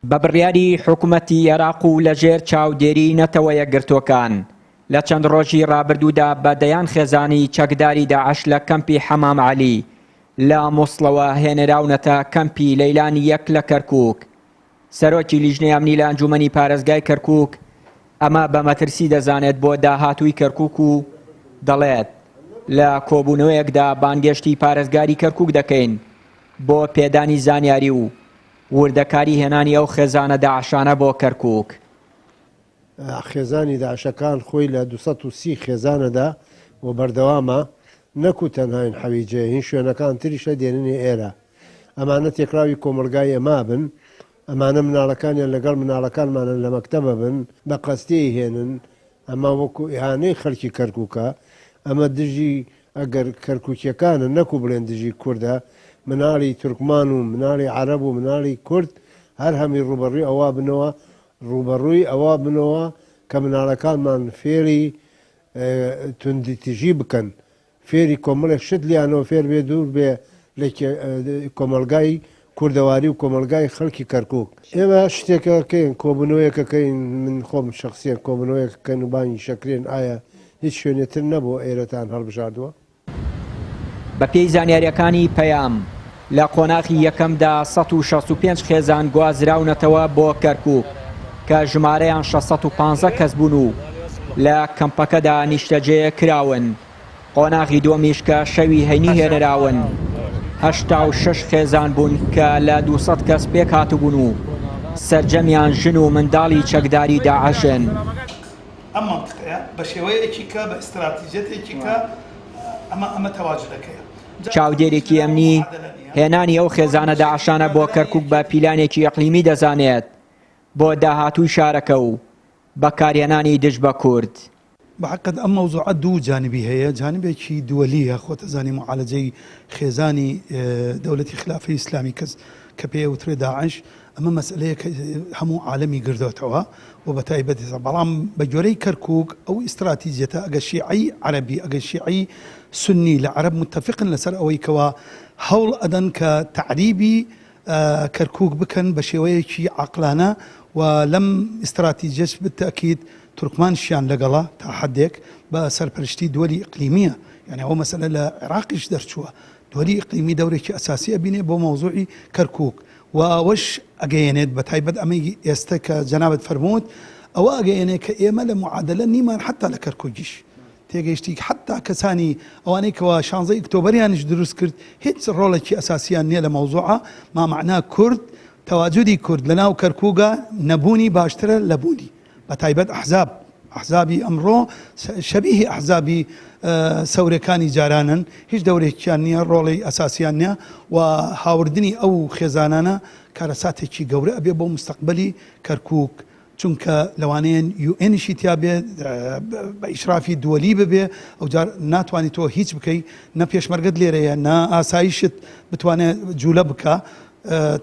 بە بڕیاری حکوومەتی عێراق و لەژێر چاودێری نەتەوە یەکگرتووەکان لە چەند ڕۆژی ڕابردوودا بەدەیان خێزانی چەکداری داعش لە کەمپی حەمام عەلی لە مووسڵەوە هێنراونەتە کەمپی لەیلان یەک لە کەرکووک. سەرۆکی لیژنەی ئەمنی لە ئەنجومەنی پارێزگای کەرکووک ئەمە بە مەترسی دەزانێت بۆ داهاتووی کەرکووک و دەڵێت لە کۆبوونەوەیەکدا بانگێشتی پارێزگاری کەرکووک دەکەین بۆ پێدانی زانیاری و وردەکاری هێنانی ئەو خێزانە داعشانە بۆ کەرکووک. خێزانی داعشەکان خۆی لە 230 خێزانەدا و بەردەوامە نەکو تەنهاین حەویجێ هین شوێنەکان تریشە دێننی ئێرە. ئەمانە تێکراوی کۆمەلگای ئەما بن، ئەمانە مناڵەکانیان لەگەڵ مناڵەکانمانە لە مەکتەبە بن بە قەستەی هێنن. ئەمە وەکو ئیهانەی خەڵکی کەرکووکە. ئەمە دژی ئەگەر کەرکووکیەکانە نەکو بڵێن دژی کووردە، مناڵی تورکمان و مناڵی عەرەب و مناڵی کورد هەر هەمی ڕوبەڕووی ئەوا بنەوە ڕوبەڕووی ئەوا بنەوە کە مناڵەکانمان فێری توندیتیژی بکەن، فێری کۆمەڵێک شت لیانەوە فێر بێ دوور بێ لە کۆمەلگای کوردەواری و کۆمەلگای خەڵکی کەرکووک. ئێمە شتێکەکەین کۆبوونەوەیەکەکەین، من خۆم شخصیان کۆبوونەوەیەکەکەن و بانی شەکرێن ئایا هیچ شوێنێتر نەبوو ئێرەتان هەڵبژاردووە؟ بە پێی زانیاریەکانی پەیام لە قۆناغی یەکەمدا 165 خێزان گوازراونەتەوە بۆ کەرکووک کە ژمارەیان 615 کەس بوون و لە کەمپەکەدا نیشتەجێ کراون. قۆناغی دووەمیش کە شەوی هەینی هێنراون 86 خێزان بوون کە لە 200 کەس پێک هاتوبوون و سەرجەمیان ژن و منداڵی چەکداری داعشن. ئەم منطقەیە بە شێوەیەکی کە بە ئستراتیژەتێکی کە ئەمە تەواجدەکەیە. چاودێرێکی ئەمنی هێنانی ئەو خێزانە داعشانە بۆ کەرکووک بە پیلانێکی ئەقلیمی دەزانێت بۆ داهاتووی شارەکە و بەکارهێنانی دژ بە کورد. بەحقیقەت ئەم مەوزوعە دوو جانبی هەیە، جانبێکی دووەلیە خۆتەزانی معالەجەی خێزانی دەوڵەتی خلافەی ئیسلامی کە پێوترێ داعش. ئەمە مەسئلەیە کە هەموو عالەمی گردوتەوە و بە تایبەتی، بەڵام بە جۆرەی کەرکووک ئەو ئیستراتیژیەتە ئەگە شیعی عەرەبی ئەگە شیعی سنی لە عەرەب متفقن لەسەر ئەوەی کەوا هەوڵ ئەدەن کە تەعریبی کەرکووک بکەن بە شێوەیەکی عەقلانە و لەم ئیستراتیژیەش بالتەکید تورکمانشیان لەگەڵا تا حدێک بە سەرپەرشتی دووەلی ئیقلیمیە. یعنی ئەو مەسەلە لە عێراقیش دەرچووە، دووەلی ئیقلیمی دەورێکی ئەساسی ئەبینێ بۆ مەوزوعی کەرکووک و ئەوەش ئەگەیەنێت بە تایبەت ئەمەی ئێستا کە جەنابەت فەرمووت ئەوە ئەگەیەنێت کە ئێمە لە معادلە نیمان حتا لە کەرکووکیش تێگەیشتی، حتا کەسانی ئەوانەی کەوا 16 ئۆکتۆبەریانش دروست کرد هیچ ڕۆڵێکی ئەساسیان نییە لە مەوزوعە. مامەعنا کورد، تەواجودی کورد لە ناو کەرکووکە نەبوونی باشترە لە بوونی. بە تایبەت ئەحزابی ئەمڕۆ شەبیهی ئەحزابی سەورەکانی جارانن، هیچ دەورێکیان نییە، ڕۆڵی ئەساسیان نییە و هاوردنی ئەو خێزانانە کارەساتێکی گەورە ئەبێ بۆ مستەقبەلی کەرکووک، چونکە لەوانەیەن یوئێنیشی تیا بێ بە ئیشرافی دووەلی ببێ، ئەوجار ناتوانیت تۆ هیچ بکەی، نە پێشمەرگت لێرەیە نە ئاسایشت بتوانێت جوولە بکە،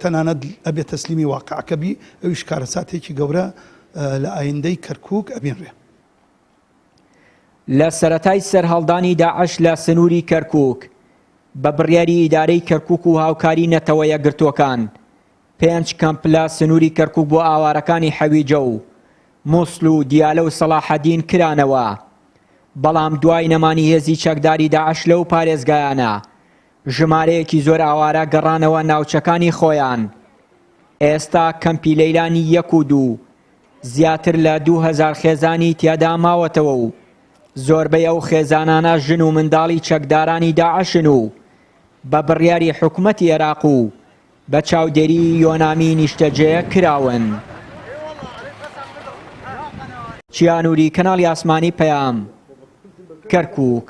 تەنانەت ئەبێت تەسلیمی واقعەکە بی. ئەویش کارەساتێکی گەورە لە ئایندەی کەرکووک ئەبینڕێ. لە سەرەتای سەرهەڵدانی داعش لە سنووری کەرکووک بە بڕیاری ئیدارەی کەرکووک و هاوکاری نەتەوە یەکگرتووەکان 5 کەمپ لە سنووری کەرکووک بۆ ئاوارەکانی حەویجە و مووسڵ و دیالە و سەلاحەدین کرانەوە. بەڵام دوای نەمانی هێزی چەکداری داعش لەو پارێزگایانە ژمارەیەکی زۆر ئاوارە گەڕانەوە ناوچەکانی خۆیان. ئێستا کەمپی لەیلانی 1 و 2 زیاتر لە 2000 خێزانی تیادا ماوەتەوە و زۆربەی ئەو خێزانانە ژن و منداڵی چەکدارانی داعشن و بە بڕیاری حکوومەتی عێراق و بە چاودێری یۆنامی نیشتەجێ کراون. چیانووری کەناڵی ئاسمانی پەیام، کەرکووک.